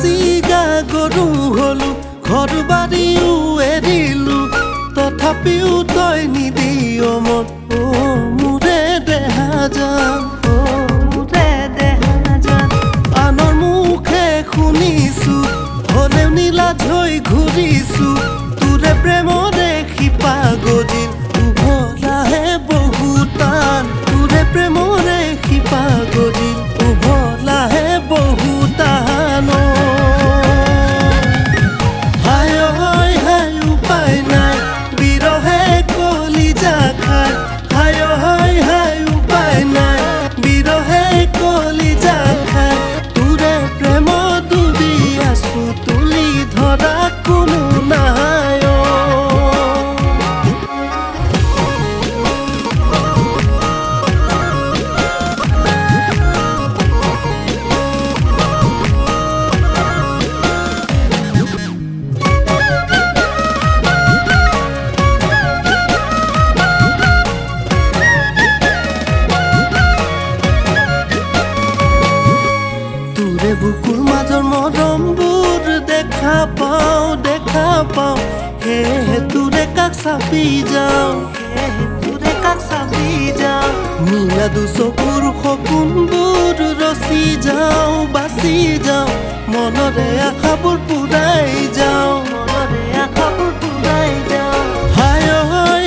চিগা গৰু হলো ঘৰ বাৰীও এৰিলো তথাপিও তই নিদিয় মন মোৰে দেহা জান আনৰ মুখে শুনিছো হলেও নীলাজ হৈ ঘূৰিছো তোৰে প্ৰেমৰে শিপা গজিল উভলাহে বহুতান তোৰে প্ৰেমৰে শিপা গজিল উভলাহে বহুতান বুকুৰ মাজৰ মৰমবোৰ দেখা পাওঁ সেয়েহে তোৰে কাষ চাপি যাওঁ নীলা দুচকুৰ সপোনবোৰ ৰচি যাওঁ বাচি যাওঁ মনৰে আশাবোৰ পুৰাই যাওঁ হায়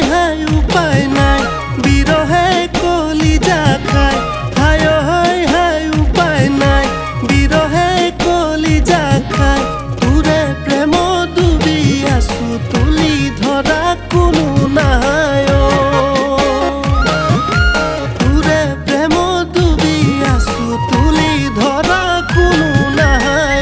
হায় উপায় নাই বিৰহে কলিজা খাই হায় হায় উপায় নাই বিৰহে কলিজা খাই তোৰে প্ৰেম ডুবি আছো তুলি ধৰা কোনো নাই তোৰে প্ৰেম ডুবি আছো তুলি ধৰা কোনো নাই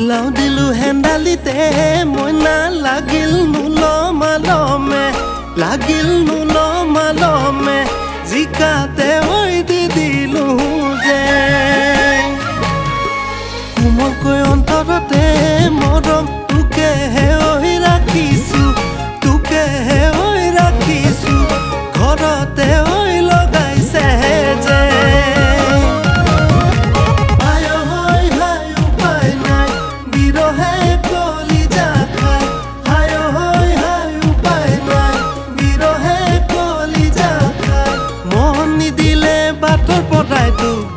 লাও দিলো হেন্দালিতে মইনা লাগিল নুলমালমে জিকাতে ঐ দি দিলো যে কোমলকৈ অন্তৰতে মৰম তোকেহে ঐ ৰাখিছো ঘৰতে ঐ লগাইছে যে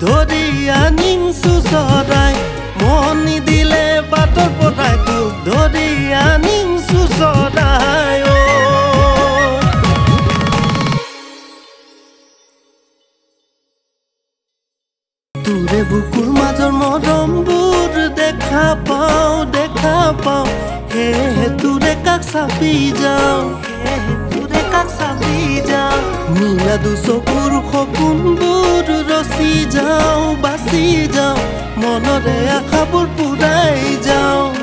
ধৰি আনিছো চৰাই মন নিদিলে বাটৰ পৰাই তোক ধৰি আনিছো চৰাই তোৰে বুকুৰ মাজৰ মৰমবোৰ দেখা পাওঁ সেয়েহে তোৰে কাষ চাপি যাওঁ নীলা দুচকুৰ সপোনবোৰ ৰচি যাওঁ বাচি যাওঁ মনৰে আশাবোৰ পুৰাই যাওঁ